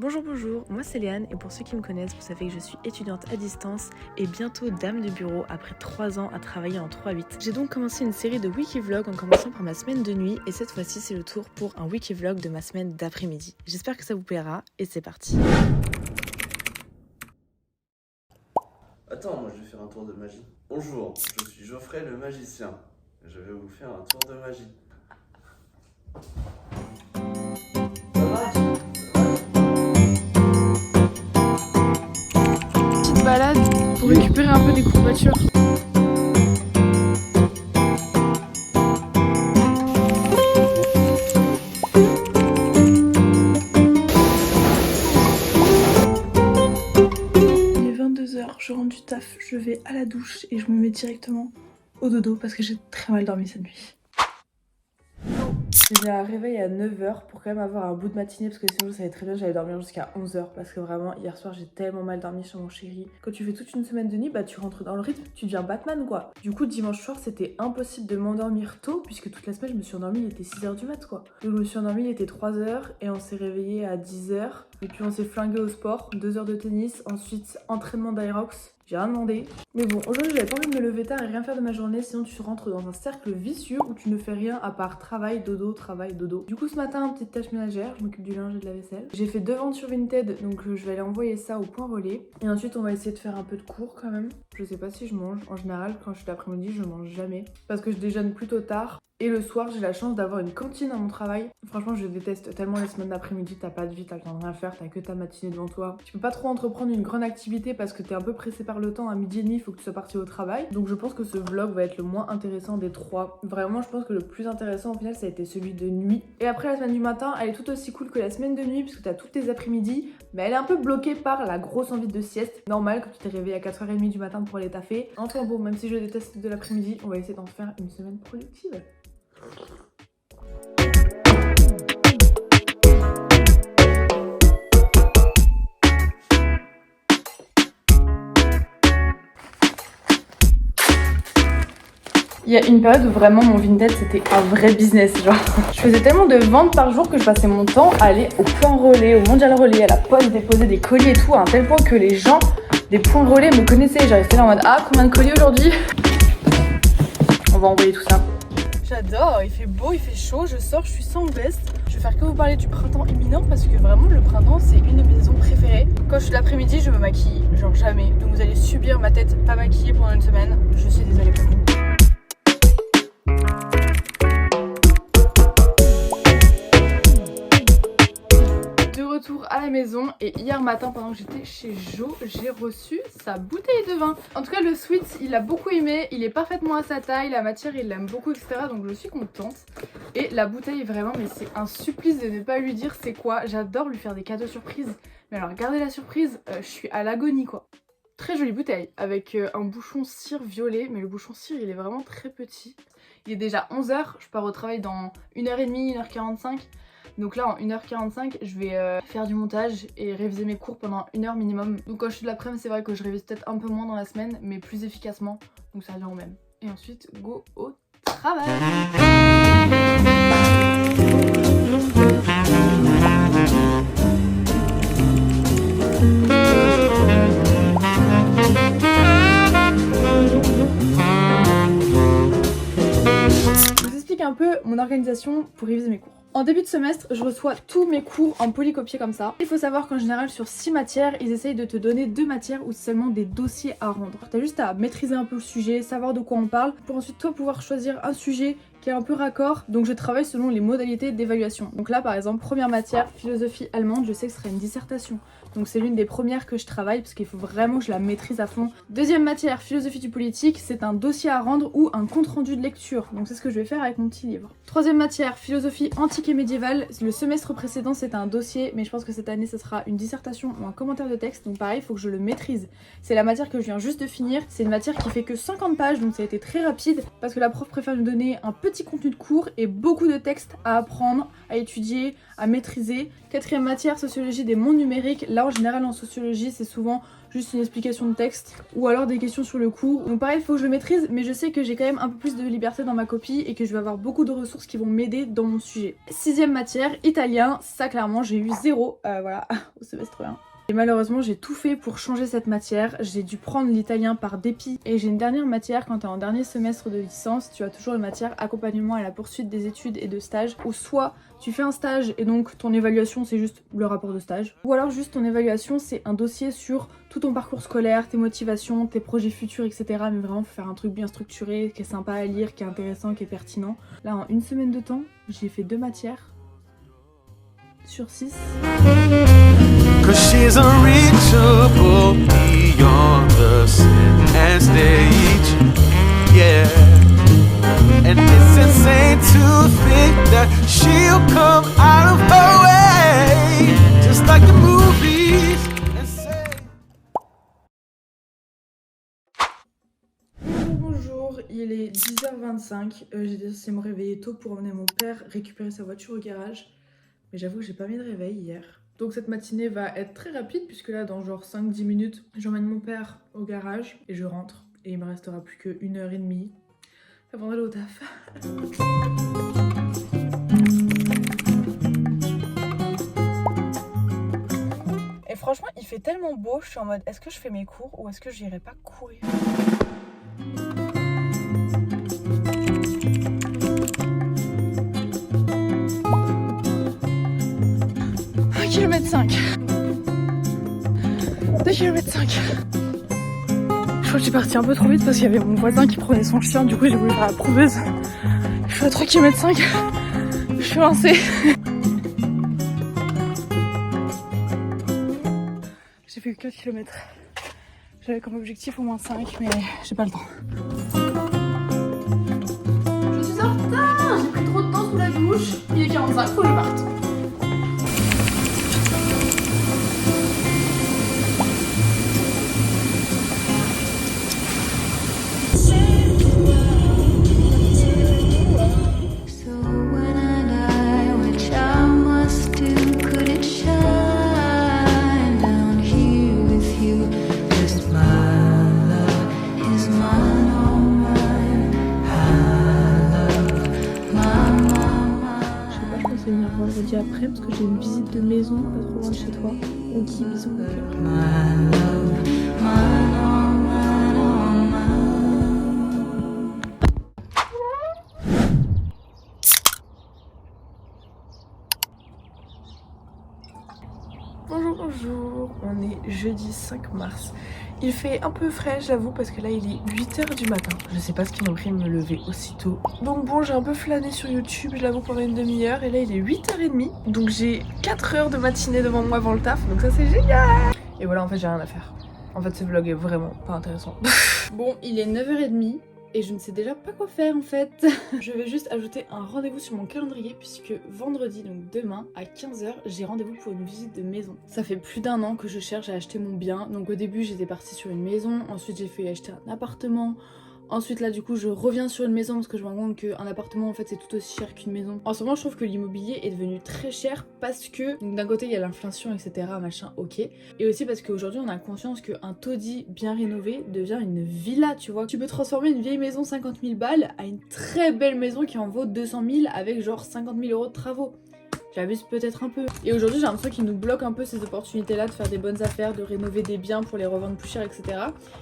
Bonjour, moi c'est Léane et pour ceux qui me connaissent, vous savez que je suis étudiante à distance et bientôt dame de bureau après 3 ans à travailler en 3-8. J'ai donc commencé une série de wiki-vlogs en commençant par ma semaine de nuit et cette fois-ci c'est le tour pour un wiki-vlog de ma semaine d'après-midi. J'espère que ça vous plaira et c'est parti. Attends, moi je vais faire un tour de magie. Bonjour, je suis Geoffrey le magicien. Je vais vous faire un tour de magie. Petite balade pour récupérer un peu des courbatures. Il est 22h, je rentre du taf, je vais à la douche et je me mets directement au dodo parce que j'ai très mal dormi cette nuit. J'ai un réveil à 9h pour quand même avoir un bout de matinée parce que sinon je savais très bien que j'allais dormir jusqu'à 11h parce que vraiment hier soir j'ai tellement mal dormi chez mon chéri. Quand tu fais toute une semaine de nuit, bah tu rentres dans le rythme, tu deviens Batman quoi. Du coup dimanche soir c'était impossible de m'endormir tôt puisque toute la semaine je me suis endormie, il était 6h du mat quoi. Donc je me suis endormie, il était 3h et on s'est réveillé à 10h. Et puis on s'est flingué au sport, 2 heures de tennis, ensuite entraînement d'Aerox. J'ai rien demandé. Mais bon, aujourd'hui j'avais pas envie de me lever tard et rien faire de ma journée, sinon tu rentres dans un cercle vicieux où tu ne fais rien à part travail, dodo, travail, dodo. Du coup ce matin, petite tâche ménagère, je m'occupe du linge et de la vaisselle. J'ai fait 2 ventes sur Vinted, donc je vais aller envoyer ça au point relais. Et ensuite on va essayer de faire un peu de cours quand même. Je sais pas si je mange. En général, quand je suis l'après-midi, je mange jamais. Parce que je déjeune plutôt tard. Et le soir, j'ai la chance d'avoir une cantine à mon travail. Franchement, je déteste tellement les semaines d'après-midi. T'as pas de vie, t'as le temps de rien faire, t'as que ta matinée devant toi. Tu peux pas trop entreprendre une grande activité parce que t'es un peu pressé par le temps. À midi et demi, il faut que tu sois parti au travail. Donc je pense que ce vlog va être le moins intéressant des trois. Vraiment, je pense que le plus intéressant au final, ça a été celui de nuit. Et après, la semaine du matin, elle est tout aussi cool que la semaine de nuit puisque t'as toutes tes après-midi. Mais elle est un peu bloquée par la grosse envie de sieste. Normal, quand tu t'es réveillé à 4h30 du matin pour aller taffer. Enfin bon, même si je déteste de l'après-midi, on va essayer d'en faire une semaine productive. Il y a une période où vraiment mon Vinted c'était un vrai business, genre je faisais tellement de ventes par jour que je passais mon temps à aller au point relais, au mondial relais, à la poste déposer des colis et tout, à un tel point que les gens des points relais me connaissaient. Genre j'étais là en mode ah combien de colis aujourd'hui? On va envoyer tout ça. J'adore, il fait beau, il fait chaud, je sors, je suis sans veste. Je vais faire que vous parler du printemps imminent parce que vraiment le printemps c'est une de mes saisons préférées. Quand je suis l'après-midi je me maquille, genre jamais. Donc vous allez subir ma tête pas maquillée pendant une semaine. Je suis désolée pour vous. Retour à la maison et hier matin pendant que j'étais chez Jo, j'ai reçu sa bouteille de vin. En tout cas le sweat il a beaucoup aimé, il est parfaitement à sa taille, la matière il l'aime beaucoup etc. Donc je suis contente. Et la bouteille vraiment mais c'est un supplice de ne pas lui dire c'est quoi. J'adore lui faire des cadeaux surprises. Mais alors regardez la surprise, je suis à l'agonie quoi. Très jolie bouteille avec un bouchon cire violet, mais le bouchon cire il est vraiment très petit. Il est déjà 11h, je pars au travail dans 1h30, 1h45. Donc là en 1h45 je vais faire du montage et réviser mes cours pendant 1h minimum. Donc quand je suis de l'après-midi c'est vrai que je révise peut-être un peu moins dans la semaine mais plus efficacement. Donc ça revient au même. Et ensuite go au travail. Je vous explique un peu mon organisation pour réviser mes cours. En début de semestre, je reçois tous mes cours en polycopié comme ça. Il faut savoir qu'en général, sur 6 matières, ils essayent de te donner 2 matières ou seulement des dossiers à rendre. T'as juste à maîtriser un peu le sujet, savoir de quoi on parle, pour ensuite toi pouvoir choisir un sujet qui est un peu raccord. Donc je travaille selon les modalités d'évaluation. Donc là par exemple, première matière, philosophie allemande, je sais que ce sera une dissertation. Donc c'est l'une des premières que je travaille parce qu'il faut vraiment que je la maîtrise à fond. Deuxième matière, philosophie du politique, c'est un dossier à rendre ou un compte rendu de lecture. Donc c'est ce que je vais faire avec mon petit livre. Troisième matière, philosophie antique et médiévale. Le semestre précédent c'était un dossier, mais je pense que cette année ce sera une dissertation ou un commentaire de texte. Donc pareil, il faut que je le maîtrise. C'est la matière que je viens juste de finir. C'est une matière qui fait que 50 pages, donc ça a été très rapide parce que la prof préfère nous donner un petit petits contenus de cours et beaucoup de textes à apprendre, à étudier, à maîtriser. 4e matière, sociologie des mondes numériques. Là en général en sociologie c'est souvent juste une explication de texte ou alors des questions sur le cours. Donc pareil, il faut que je le maîtrise, mais je sais que j'ai quand même un peu plus de liberté dans ma copie et que je vais avoir beaucoup de ressources qui vont m'aider dans mon sujet. 6e matière, italien, ça clairement j'ai eu 0 voilà, au semestre 1. Et malheureusement j'ai tout fait pour changer cette matière, j'ai dû prendre l'italien par dépit. Et j'ai une dernière matière, quand t'es en dernier semestre de licence, tu as toujours une matière accompagnement à la poursuite des études et de stages, où soit tu fais un stage et donc ton évaluation c'est juste le rapport de stage, ou alors juste ton évaluation c'est un dossier sur tout ton parcours scolaire, tes motivations, tes projets futurs, etc. Mais vraiment faut faire un truc bien structuré, qui est sympa à lire, qui est intéressant, qui est pertinent. Là en une semaine de temps, j'ai fait 2 matières sur 6. Cause she's unreachable beyond the center stage, yeah. And it's insane to think that she'll come out of her way, just like the movies, and say... Bonjour, il est 10h25, j'étais censée me réveiller tôt pour emmener mon père récupérer sa voiture au garage. Mais j'avoue que j'ai pas mis de réveil hier. Donc cette matinée va être très rapide puisque là dans genre 5-10 minutes j'emmène mon père au garage et je rentre. Et il me restera plus que 1h30 avant d'aller au taf. Et franchement il fait tellement beau, je suis en mode est-ce que je fais mes cours ou est-ce que j'irai pas courir? 1,5 km. 2,5 km. Je crois que j'ai parti un peu trop vite parce qu'il y avait mon voisin qui prenait son chien, du coup j'ai voulu faire la prouveuse. Je suis à 3,5 km. Je suis lancée. J'ai fait 4 km. J'avais comme objectif au moins 5, mais j'ai pas le temps. Je suis en retard. J'ai pris trop de temps sous la douche. Il est 45, faut que je parte. Vendredi après parce que j'ai une visite de maison pas trop loin de chez toi. Donc bisous mon cœur. Bonjour, on est jeudi 5 mars. Il fait un peu frais j'avoue parce que là il est 8h du matin. Je sais pas ce qui m'a pris de me lever aussitôt. Donc bon j'ai un peu flâné sur YouTube je l'avoue pendant une demi-heure et là il est 8h30. Donc j'ai 4 heures de matinée devant moi avant le taf donc ça c'est génial. Et voilà en fait j'ai rien à faire. En fait ce vlog est vraiment pas intéressant. Bon il est 9h30. Et je ne sais déjà pas quoi faire en fait. Je vais juste ajouter un rendez-vous sur mon calendrier puisque vendredi, donc demain, à 15h, j'ai rendez-vous pour une visite de maison. Ça fait plus d'1 an que je cherche à acheter mon bien. Donc au début, j'étais partie sur une maison. Ensuite, j'ai fait acheter un appartement. Ensuite là du coup je reviens sur une maison parce que je me rends compte qu'un appartement en fait c'est tout aussi cher qu'une maison. En ce moment je trouve que l'immobilier est devenu très cher parce que d'un côté il y a l'inflation etc machin ok. Et aussi parce qu'aujourd'hui on a conscience qu'un taudis bien rénové devient une villa tu vois. Tu peux transformer une vieille maison 50 000 balles à une très belle maison qui en vaut 200 000 avec genre 50 000 € de travaux. J'abuse peut-être un peu. Et aujourd'hui j'ai l'impression qu'ils nous bloquent un peu ces opportunités là de faire des bonnes affaires, de rénover des biens pour les revendre plus cher etc.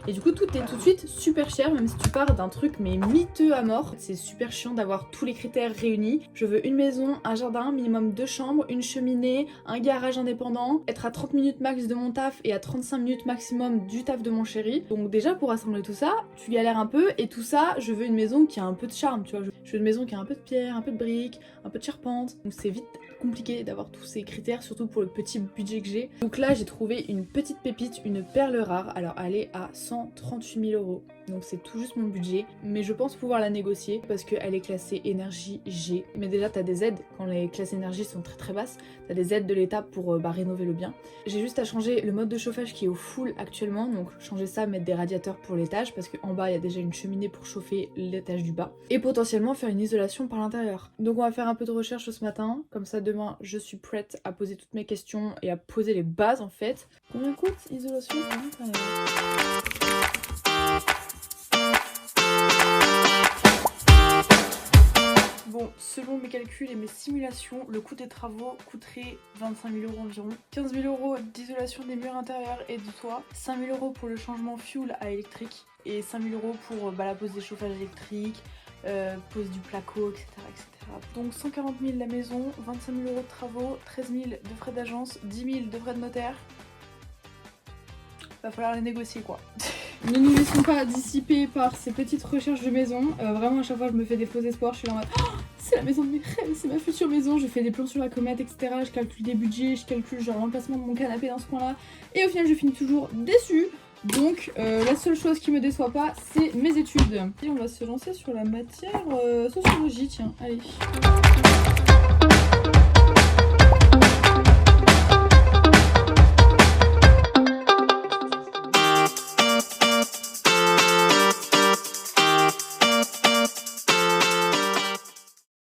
Et du coup tout est tout de suite super cher même si tu pars d'un truc mais miteux à mort. C'est super chiant d'avoir tous les critères réunis. Je veux une maison, un jardin, minimum 2 chambres, une cheminée, un garage indépendant, être à 30 minutes max de mon taf et à 35 minutes maximum du taf de mon chéri. Donc déjà pour assembler tout ça, tu galères un peu et tout ça je veux une maison qui a un peu de charme tu vois. Je veux une maison qui a un peu de pierre, un peu de briques, un peu de charpente. Donc c'est vite compliqué d'avoir tous ces critères, surtout pour le petit budget que j'ai. Donc là j'ai trouvé une petite pépite, une perle rare. Alors elle est à 138 000 €. Donc c'est tout juste mon budget, mais je pense pouvoir la négocier parce qu'elle est classée énergie G. Mais déjà t'as des aides quand les classes énergie sont très très basses, t'as des aides de l'État pour rénover le bien. J'ai juste à changer le mode de chauffage qui est au full actuellement, donc changer ça, mettre des radiateurs pour l'étage parce qu'en bas il y a déjà une cheminée pour chauffer l'étage du bas et potentiellement faire une isolation par l'intérieur. Donc on va faire un peu de recherche ce matin, comme ça demain je suis prête à poser toutes mes questions et à poser les bases en fait. Combien coûte isolation par l'intérieur? Bon, selon mes calculs et mes simulations, le coût des travaux coûterait 25 000 € environ. 15 000 € d'isolation des murs intérieurs et du toit, 5 000 € pour le changement fuel à électrique et 5 000 € pour la pose des chauffages électriques, pose du placo, etc., etc. Donc 140 000 la maison, 25 000 € de travaux, 13 000 de frais d'agence, 10 000 de frais de notaire. Va falloir les négocier quoi. Ne nous laissons pas dissiper par ces petites recherches de maison. Vraiment à chaque fois je me fais des faux espoirs, je suis là en mode oh, c'est la maison de mes rêves, c'est ma future maison. Je fais des plans sur la comète, etc. Je calcule des budgets, je calcule genre l'emplacement de mon canapé dans ce coin là. Et au final je finis toujours déçue. Donc la seule chose qui me déçoit pas, c'est mes études. Et on va se lancer sur la matière sociologie, tiens, allez.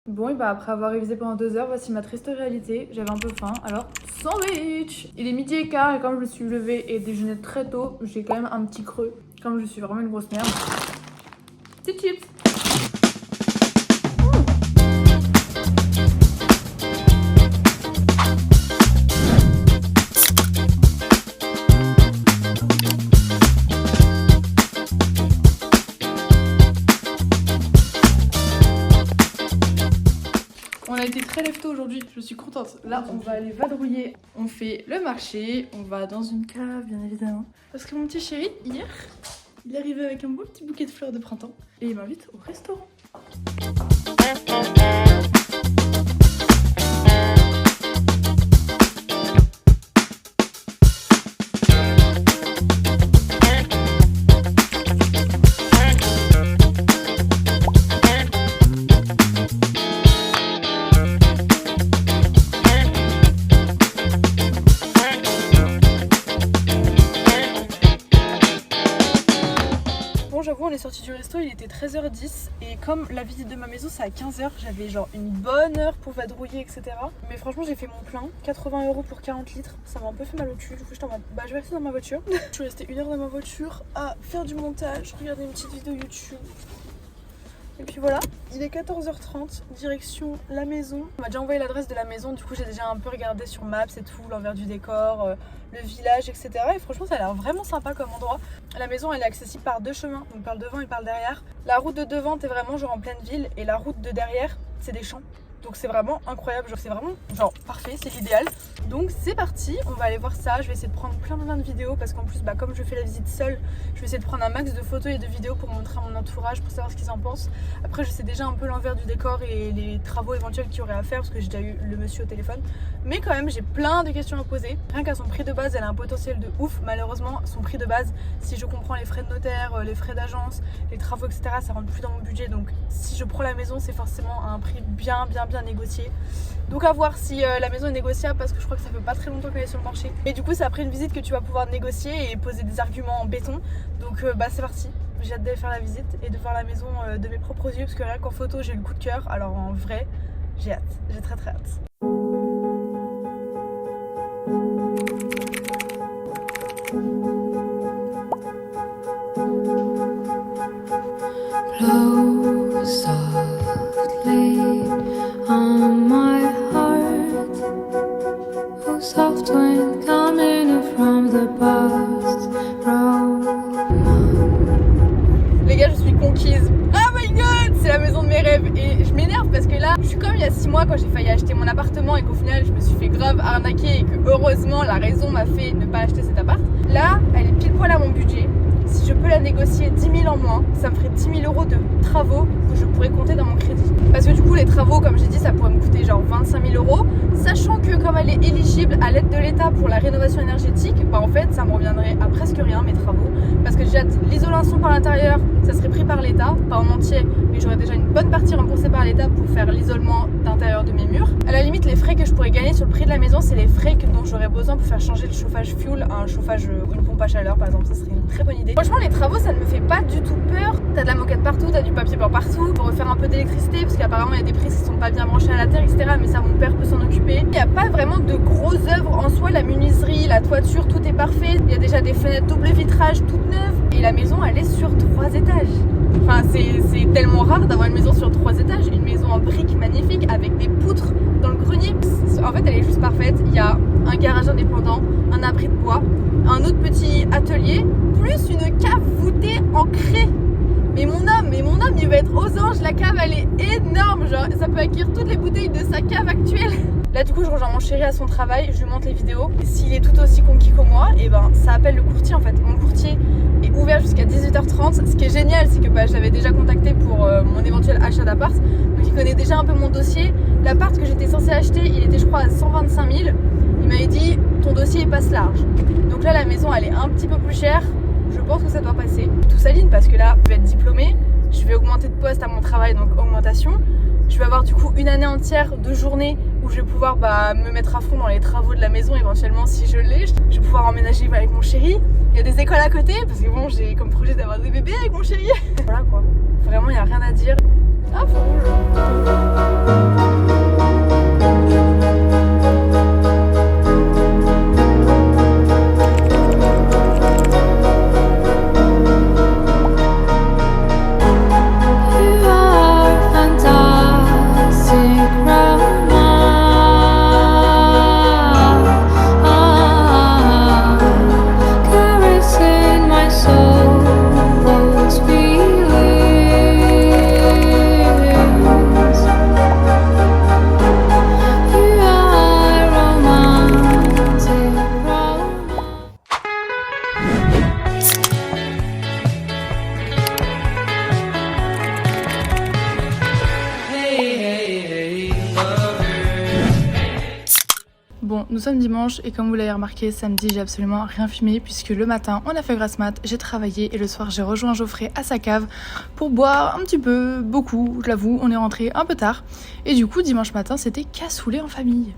Bon et bah après avoir révisé pendant 2 heures, voici ma triste réalité. J'avais un peu faim, alors sandwich. Il est 12h15 et comme je me suis levée et déjeuné très tôt, j'ai quand même un petit creux. Comme je suis vraiment une grosse merde. C'est chips. On a été très lève-tôt aujourd'hui, je suis contente. Là, on va aller vadrouiller. On fait le marché, on va dans une cave, bien évidemment. Parce que mon petit chéri, hier, il est arrivé avec un beau petit bouquet de fleurs de printemps. Et il m'invite au restaurant. J'avoue on est sorti du resto, il était 13h10 et comme la visite de ma maison c'est à 15h, j'avais genre une bonne heure pour vadrouiller etc. Mais franchement j'ai fait mon plein, 80 € pour 40 litres, ça m'a un peu fait mal au cul, du coup j'étais en mode bah je vais rester dans ma voiture. Je suis restée 1 heure dans ma voiture à faire du montage, regarder une petite vidéo YouTube. Et puis voilà, il est 14h30, direction la maison. On m'a déjà envoyé l'adresse de la maison, du coup j'ai déjà un peu regardé sur Maps et tout, l'envers du décor, le village, etc. Et franchement ça a l'air vraiment sympa comme endroit. La maison elle est accessible par 2 chemins, donc par le devant et par le derrière. La route de devant t'es vraiment genre en pleine ville et la route de derrière c'est des champs. Donc c'est vraiment incroyable, genre c'est vraiment genre parfait, c'est l'idéal. Donc c'est parti, on va aller voir ça. Je vais essayer de prendre plein de vidéos parce qu'en plus bah, comme je fais la visite seule, je vais essayer de prendre un max de photos et de vidéos pour montrer à mon entourage, pour savoir ce qu'ils en pensent. Après je sais déjà un peu l'envers du décor et les travaux éventuels qu'il y aurait à faire parce que j'ai déjà eu le monsieur au téléphone. Mais quand même j'ai plein de questions à poser. Rien qu'à son prix de base elle a un potentiel de ouf. Malheureusement son prix de base, si je comprends les frais de notaire, les frais d'agence, les travaux etc, ça rentre plus dans mon budget. Donc si je prends la maison c'est forcément à un prix bien négocié. Donc à voir si la maison est négociable parce que je crois que ça fait pas très longtemps qu'elle est sur le marché. Et du coup c'est après une visite que tu vas pouvoir négocier et poser des arguments en béton. Donc bah c'est parti, j'ai hâte d'aller faire la visite et de voir la maison de mes propres yeux parce que rien qu'en photo j'ai eu le coup de cœur. Alors en vrai j'ai hâte, j'ai très hâte. Blow softly on my heart. Oh, soft wind coming from the past. Les gars, je suis conquise. Oh my god, c'est la maison de mes rêves. Et je m'énerve parce que là, je suis comme il y a 6 mois quand j'ai failli acheter mon appartement et qu'au final, je me suis fait grave arnaquer et que heureusement, la raison m'a fait ne pas acheter cet appart. Là, elle est pile poil à mon budget. Si je peux la négocier négocier 10 000 en moins, ça me ferait 10 000 € de travaux que je pourrais compter dans mon crédit. Parce que du coup les travaux, comme j'ai dit, ça pourrait me coûter genre 25 000 €, sachant que comme elle est éligible à l'aide de l'État pour la rénovation énergétique, bah en fait ça me reviendrait à presque rien mes travaux, parce que déjà l'isolation par l'intérieur, ça serait pris par l'État, pas en entier, mais j'aurais déjà une bonne partie remboursée par l'État pour faire l'isolement d'intérieur de mes murs. À la limite, les frais que je pourrais gagner sur le prix de la maison, c'est les frais dont j'aurais besoin pour faire changer le chauffage fuel à un chauffage ou une pompe à chaleur par exemple. Ça serait une très bonne idée. Franchement, les travaux, ça ne me fait pas du tout peur. T'as de la moquette partout, t'as du papier peint partout, pour refaire un peu d'électricité, parce qu'apparemment il y a des prises qui sont pas bien branchées à la terre, etc. Mais ça, mon père peut s'en occuper. Il n'y a pas vraiment de grosses œuvres en soi. La menuiserie, la toiture, tout est parfait. Il y a déjà des fenêtres double vitrage toutes neuves. Et la maison, elle est sur 3 étages. Enfin, c'est tellement rare d'avoir une maison sur 3 étages. Une maison en briques magnifique avec des poutres dans le grenier. En fait, elle est juste parfaite. Il y a un garage indépendant, un abri de bois, un autre petit atelier, plus une cave voûtée en craie. Mais mon homme, il va être aux anges. La cave, elle est énorme. Genre, ça peut accueillir toutes les bouteilles de sa cave actuelle. Là, du coup, je rejoins mon chéri à son travail. Je lui montre les vidéos. Et s'il est tout aussi conquis que moi, et ben, ça appelle le courtier en fait. Mon courtier est ouvert jusqu'à 18h30. Ce qui est génial, c'est que je l'avais déjà contacté pour mon éventuel achat d'appart. Donc, il connaît déjà un peu mon dossier. L'appart que j'étais censée acheter, il était, je crois, à 125 000. Il m'avait dit, ton dossier passe large. Donc là, la maison, elle est un petit peu plus chère. Je pense que ça doit passer. Tout s'aligne parce que là, je vais être diplômée, je vais augmenter de poste à mon travail, donc augmentation. Je vais avoir du coup une année entière de journée où je vais pouvoir me mettre à fond dans les travaux de la maison éventuellement si je l'ai. Je vais pouvoir emménager avec mon chéri. Il y a des écoles à côté parce que bon, j'ai comme projet d'avoir des bébés avec mon chéri. Voilà quoi. Vraiment, il n'y a rien à dire. Ah, faut Bon, nous sommes dimanche et comme vous l'avez remarqué, samedi j'ai absolument rien filmé puisque le matin on a fait grasse mat, j'ai travaillé et le soir j'ai rejoint Geoffrey à sa cave pour boire un petit peu, beaucoup, je l'avoue, on est rentré un peu tard et du coup dimanche matin c'était cassoulet en famille.